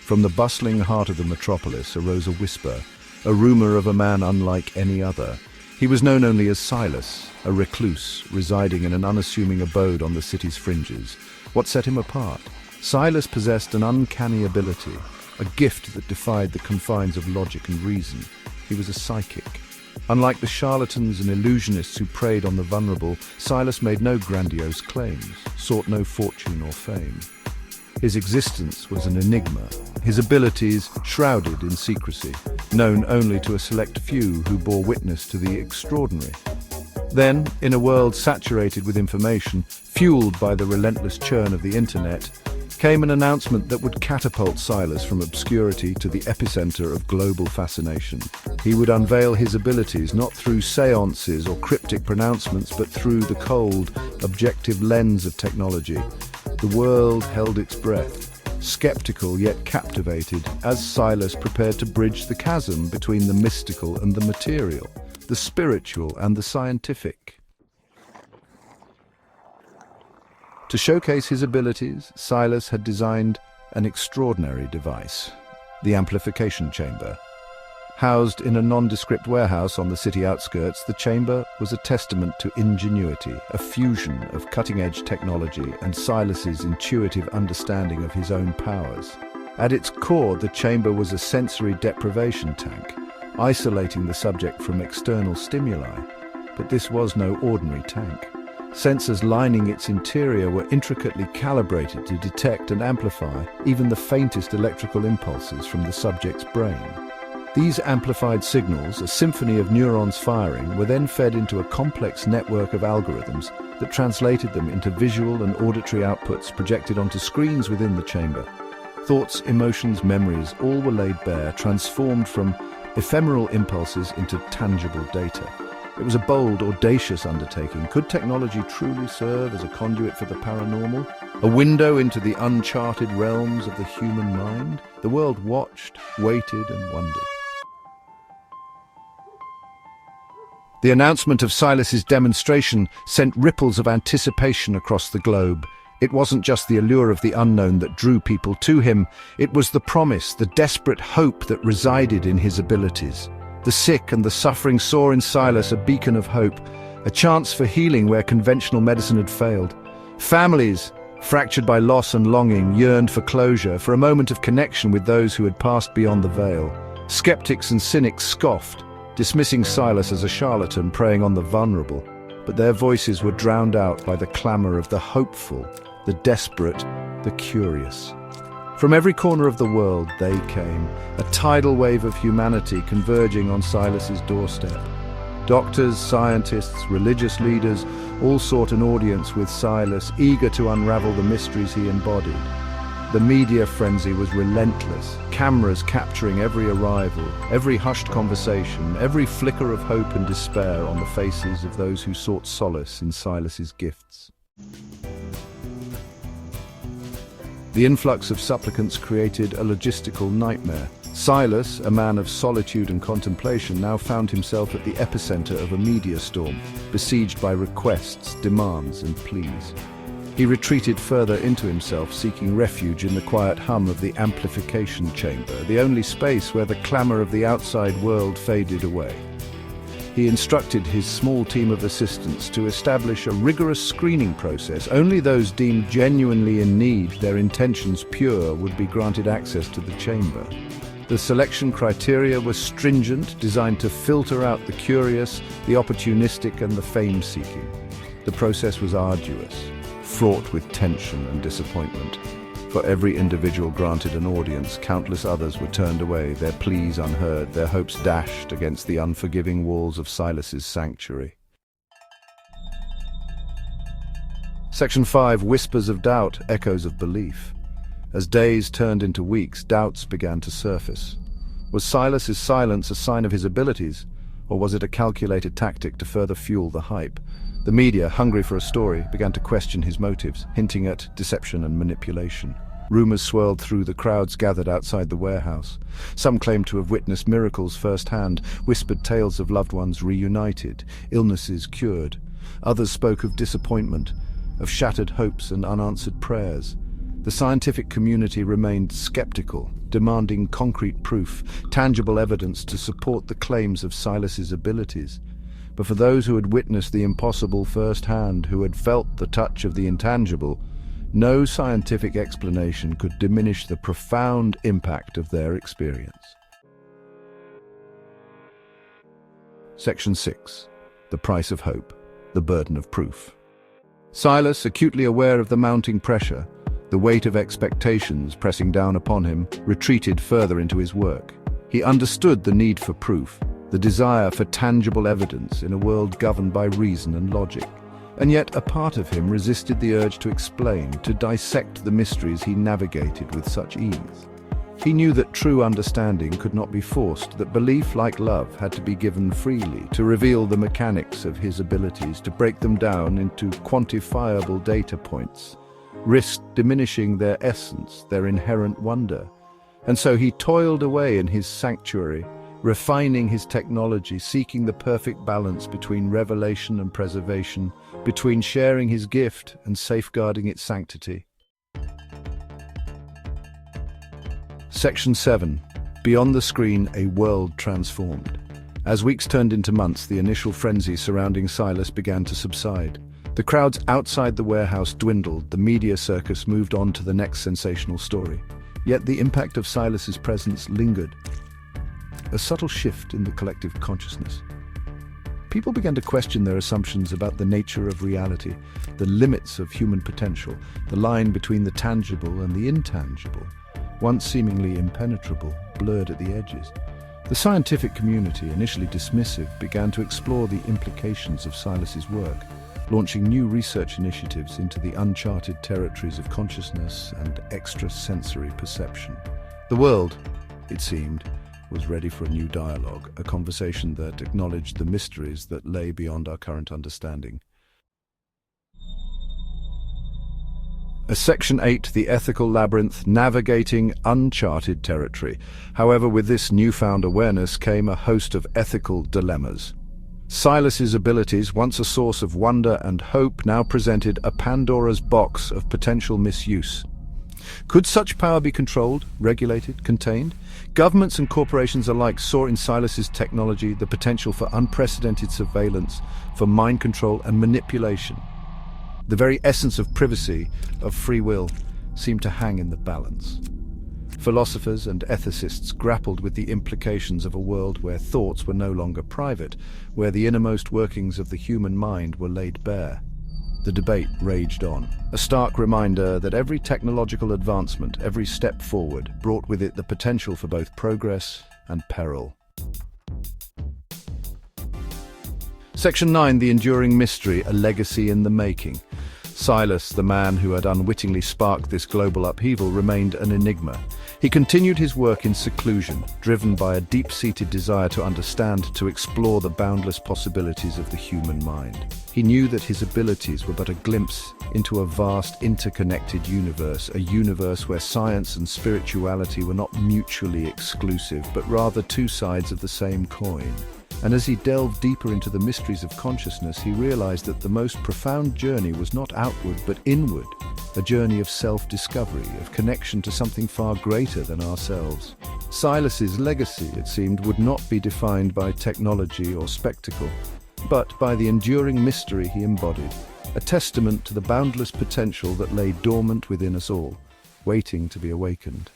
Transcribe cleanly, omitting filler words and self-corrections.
From the bustling heart of the metropolis arose a whisper, a rumor of a man unlike any other. He was known only as Silas, a recluse residing in an unassuming abode on the city's fringes. What set him apart? Silas possessed an uncanny ability, a gift that defied the confines of logic and reason. He was a psychic. Unlike the charlatans and illusionists who preyed on the vulnerable, Silas made no grandiose claims, sought no fortune or fame. His existence was an enigma, his abilities shrouded in secrecy, known only to a select few who bore witness to the extraordinary. Then, in a world saturated with information, fueled by the relentless churn of the internet, came an announcement that would catapult Silas from obscurity to the epicenter of global fascination. He would unveil his abilities not through seances or cryptic pronouncements, but through the cold, objective lens of technology. The world held its breath, skeptical yet captivated, as Silas prepared to bridge the chasm between the mystical and the material, the spiritual and the scientific. To showcase his abilities, Silas had designed an extraordinary device, the amplification chamber. Housed in a nondescript warehouse on the city outskirts, the chamber was a testament to ingenuity, a fusion of cutting-edge technology and Silas's intuitive understanding of his own powers. At its core, the chamber was a sensory deprivation tank, isolating the subject from external stimuli. But this was no ordinary tank. Sensors lining its interior were intricately calibrated to detect and amplify even the faintest electrical impulses from the subject's brain. These amplified signals, a symphony of neurons firing, were then fed into a complex network of algorithms that translated them into visual and auditory outputs projected onto screens within the chamber. Thoughts, emotions, memories, all were laid bare, transformed from ephemeral impulses into tangible data. It was a bold, audacious undertaking. Could technology truly serve as a conduit for the paranormal? A window into the uncharted realms of the human mind? The world watched, waited, and wondered. The announcement of Silas's demonstration sent ripples of anticipation across the globe. It wasn't just the allure of the unknown that drew people to him. It was the promise, the desperate hope that resided in his abilities. The sick and the suffering saw in Silas a beacon of hope, a chance for healing where conventional medicine had failed. Families, fractured by loss and longing, yearned for closure, for a moment of connection with those who had passed beyond the veil. Skeptics and cynics scoffed, dismissing Silas as a charlatan preying on the vulnerable, but their voices were drowned out by the clamor of the hopeful, the desperate, the curious. From every corner of the world they came, a tidal wave of humanity converging on Silas's doorstep. Doctors, scientists, religious leaders all sought an audience with Silas, eager to unravel the mysteries he embodied. The media frenzy was relentless, cameras capturing every arrival, every hushed conversation, every flicker of hope and despair on the faces of those who sought solace in Silas's gifts. The influx of supplicants created a logistical nightmare. Silas, a man of solitude and contemplation, now found himself at the epicenter of a media storm, besieged by requests, demands, and pleas. He retreated further into himself, seeking refuge in the quiet hum of the amplification chamber, the only space where the clamor of the outside world faded away. He instructed his small team of assistants to establish a rigorous screening process. Only those deemed genuinely in need, their intentions pure, would be granted access to the chamber. The selection criteria were stringent, designed to filter out the curious, the opportunistic, and the fame-seeking. The process was arduous, fraught with tension and disappointment. For every individual granted an audience, countless others were turned away, their pleas unheard, their hopes dashed against the unforgiving walls of Silas's sanctuary. Section 5. Whispers of doubt, echoes of belief. As days turned into weeks, doubts began to surface. Was Silas's silence a sign of his abilities, or was it a calculated tactic to further fuel the hype? The media, hungry for a story, began to question his motives, hinting at deception and manipulation. Rumors swirled through the crowds gathered outside the warehouse. Some claimed to have witnessed miracles firsthand, whispered tales of loved ones reunited, illnesses cured. Others spoke of disappointment, of shattered hopes and unanswered prayers. The scientific community remained skeptical, demanding concrete proof, tangible evidence to support the claims of Silas's abilities. But for those who had witnessed the impossible firsthand, who had felt the touch of the intangible, no scientific explanation could diminish the profound impact of their experience. Section 6. The price of hope, the burden of proof. Silas, acutely aware of the mounting pressure, the weight of expectations pressing down upon him, retreated further into his work. He understood the need for proof, the desire for tangible evidence in a world governed by reason and logic. And yet a part of him resisted the urge to explain, to dissect the mysteries he navigated with such ease. He knew that true understanding could not be forced, that belief, like love, had to be given freely, to reveal the mechanics of his abilities, to break them down into quantifiable data points, risked diminishing their essence, their inherent wonder. And so he toiled away in his sanctuary, refining his technology, seeking the perfect balance between revelation and preservation, between sharing his gift and safeguarding its sanctity. Section 7. Beyond the screen, a world transformed. As weeks turned into months, the initial frenzy surrounding Silas began to subside. The crowds outside the warehouse dwindled, the media circus moved on to the next sensational story. Yet the impact of Silas's presence lingered. A subtle shift in the collective consciousness. People began to question their assumptions about the nature of reality, the limits of human potential, the line between the tangible and the intangible, once seemingly impenetrable, blurred at the edges. The scientific community, initially dismissive, began to explore the implications of Silas's work, launching new research initiatives into the uncharted territories of consciousness and extrasensory perception. The world, it seemed, was ready for a new dialogue, a conversation that acknowledged the mysteries that lay beyond our current understanding. Section 8, the ethical labyrinth, navigating uncharted territory. However, with this newfound awareness came a host of ethical dilemmas. Silas's abilities, once a source of wonder and hope, now presented a Pandora's box of potential misuse. Could such power be controlled, regulated, contained? Governments and corporations alike saw in Silas's technology the potential for unprecedented surveillance, for mind control and manipulation. The very essence of privacy, of free will, seemed to hang in the balance. Philosophers and ethicists grappled with the implications of a world where thoughts were no longer private, where the innermost workings of the human mind were laid bare. The debate raged on, a stark reminder that every technological advancement, every step forward, brought with it the potential for both progress and peril. Section 9, the enduring mystery, a legacy in the making. Silas, the man who had unwittingly sparked this global upheaval, remained an enigma. He continued his work in seclusion, driven by a deep-seated desire to understand, to explore the boundless possibilities of the human mind. He knew that his abilities were but a glimpse into a vast, interconnected universe, a universe where science and spirituality were not mutually exclusive, but rather two sides of the same coin. And as he delved deeper into the mysteries of consciousness, he realized that the most profound journey was not outward but inward, a journey of self-discovery, of connection to something far greater than ourselves. Silas's legacy, it seemed, would not be defined by technology or spectacle, but by the enduring mystery he embodied, a testament to the boundless potential that lay dormant within us all, waiting to be awakened.